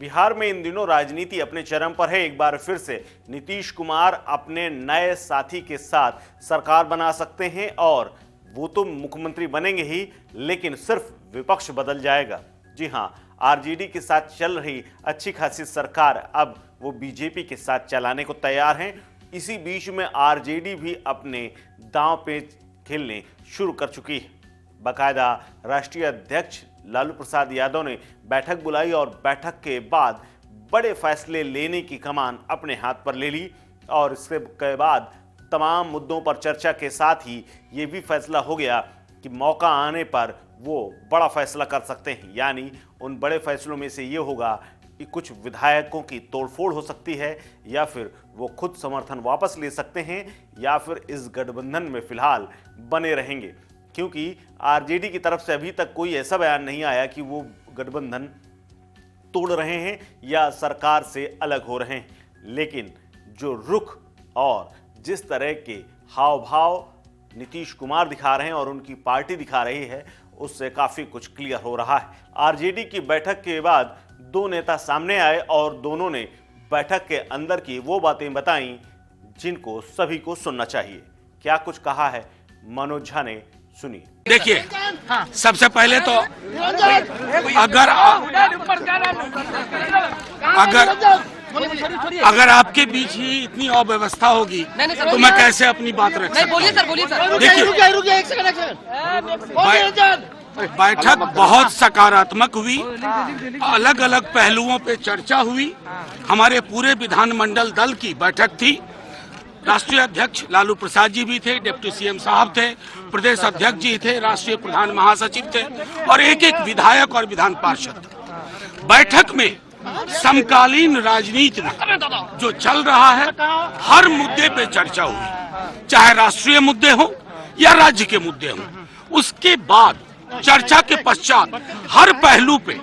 बिहार में इन दिनों राजनीति अपने चरम पर है। एक बार फिर से नीतीश कुमार अपने नए साथी के साथ सरकार बना सकते हैं और वो तो मुख्यमंत्री बनेंगे ही, लेकिन सिर्फ विपक्ष बदल जाएगा। जी हां, आरजेडी के साथ चल रही अच्छी खासी सरकार अब वो बीजेपी के साथ चलाने को तैयार हैं। इसी बीच में आरजेडी भी अपने दांव पे खेलने शुरू कर चुकी है। बाकायदा राष्ट्रीय अध्यक्ष लालू प्रसाद यादव ने बैठक बुलाई और बैठक के बाद बड़े फैसले लेने की कमान अपने हाथ पर ले ली और इसके बाद तमाम मुद्दों पर चर्चा के साथ ही ये भी फैसला हो गया कि मौका आने पर वो बड़ा फैसला कर सकते हैं। यानी उन बड़े फैसलों में से ये होगा कि कुछ विधायकों की तोड़फोड़ हो सकती है, या फिर वो खुद समर्थन वापस ले सकते हैं, या फिर इस गठबंधन में फिलहाल बने रहेंगे। क्योंकि आरजेडी की तरफ से अभी तक कोई ऐसा बयान नहीं आया कि वो गठबंधन तोड़ रहे हैं या सरकार से अलग हो रहे हैं। लेकिन जो रुख और जिस तरह के हाव भाव नीतीश कुमार दिखा रहे हैं और उनकी पार्टी दिखा रही है, उससे काफी कुछ क्लियर हो रहा है। आरजेडी की बैठक के बाद दो नेता सामने आए और दोनों ने बैठक के अंदर की वो बातें बताई जिनको सभी को सुनना चाहिए। क्या कुछ कहा है मनोज झा ने, सुनिए। देखिए, सबसे पहले तो अगर आपके बीच ही इतनी अव्यवस्था होगी तो मैं कैसे अपनी बात रख सकता हूँ? बोलिए सर। देखिए, बैठक बहुत सकारात्मक हुई, अलग अलग पहलुओं पे चर्चा हुई। हमारे पूरे विधानमंडल दल की बैठक थी। राष्ट्रीय अध्यक्ष लालू प्रसाद जी भी थे, डिप्टी सीएम साहब थे, प्रदेश अध्यक्ष जी थे, राष्ट्रीय प्रधान महासचिव थे और एक एक विधायक और विधान पार्षद थे। बैठक में समकालीन राजनीति में जो चल रहा है हर मुद्दे पे चर्चा हुई, चाहे राष्ट्रीय मुद्दे हो या राज्य के मुद्दे हो। उसके बाद चर्चा के पश्चात हर पहलू पे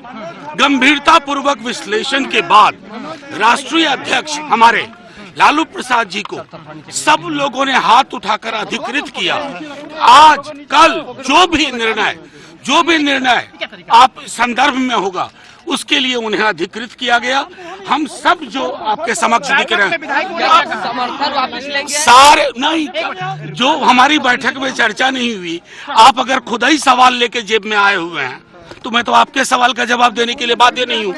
गंभीरता पूर्वक विश्लेषण के बाद राष्ट्रीय अध्यक्ष हमारे लालू प्रसाद जी को सब लोगों ने हाथ उठाकर अधिकृत किया। आज कल जो भी निर्णय आप संदर्भ में होगा उसके लिए उन्हें अधिकृत किया गया। हम सब जो आपके समक्ष दिख रहे हैं सारे नहीं, जो हमारी बैठक में चर्चा नहीं हुई, आप अगर खुद ही सवाल लेके जेब में आए हुए हैं तो मैं तो आपके सवाल का जवाब देने के लिए बाध्य नहीं हूँ।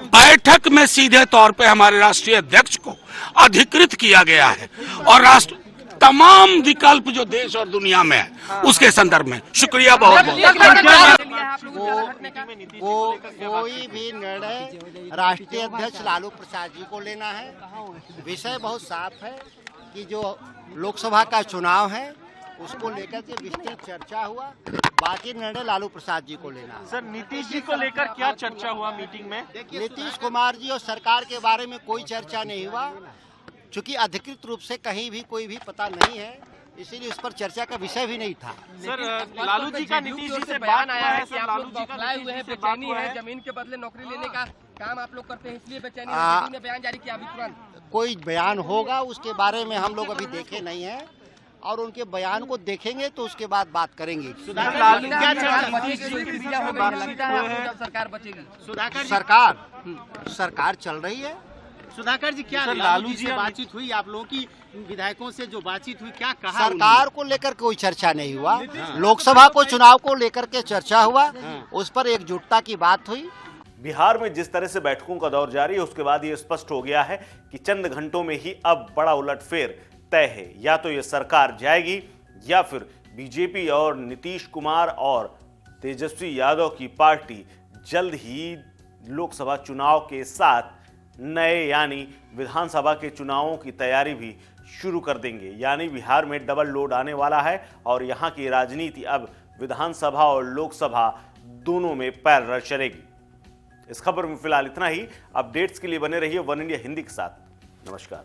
बैठक में सीधे तौर पे हमारे राष्ट्रीय अध्यक्ष को अधिकृत किया गया है और राष्ट्र तमाम विकल्प जो देश और दुनिया में है उसके संदर्भ में शुक्रिया बहुत बहुत। कोई भी निर्णय राष्ट्रीय अध्यक्ष लालू प्रसाद जी को लेना है। विषय बहुत साफ है कि जो लोकसभा का चुनाव है उसको लेकर के विस्तृत चर्चा हुआ, बाकी निर्णय लालू प्रसाद जी को लेना है। सर, नीतीश जी को लेकर क्या चर्चा हुआ मीटिंग में? नीतीश कुमार जी और सरकार के बारे में कोई चर्चा नहीं हुआ, चूंकि अधिकृत रूप से कहीं भी कोई भी पता नहीं है, इसीलिए उस पर चर्चा का विषय भी नहीं था। सर, लालू जी का नीतीश जी से बयान आया है कि आप लोग बौखलाए हुए हैं, बेचैनी है, जमीन के बदले नौकरी लेने का काम आप लोग करते हैं, इसलिए बेचैनी है। ने बयान जारी किया अभी तुरंत। कोई बयान होगा उसके बारे में हम लोग अभी देखे नहीं है और उनके बयान को देखेंगे तो उसके बाद बात करेंगे। सरकार चल रही है। सुधाकर जी, क्या लालू जी से बातचीत हुई? आप लोगों की विधायकों से जो बातचीत हुई, क्या कहा? सरकार को लेकर कोई चर्चा नहीं हुआ, लोकसभा को चुनाव को लेकर के चर्चा हुआ, उस पर एकजुटता की बात हुई। बिहार में जिस तरह से बैठकों का दौर जारी है उसके बाद ये स्पष्ट हो गया है कि चंद घंटों में ही अब बड़ा उलटफेर तय है। या तो ये सरकार जाएगी या फिर बीजेपी और नीतीश कुमार और तेजस्वी यादव की पार्टी जल्द ही लोकसभा चुनाव के साथ नए यानी विधानसभा के चुनावों की तैयारी भी शुरू कर देंगे। यानी बिहार में डबल लोड आने वाला है और यहाँ की राजनीति अब विधानसभा और लोकसभा दोनों में पैरेलल चलेगी। इस खबर में फिलहाल इतना ही। अपडेट्स के लिए बने रहिए वन इंडिया हिंदी के साथ। नमस्कार।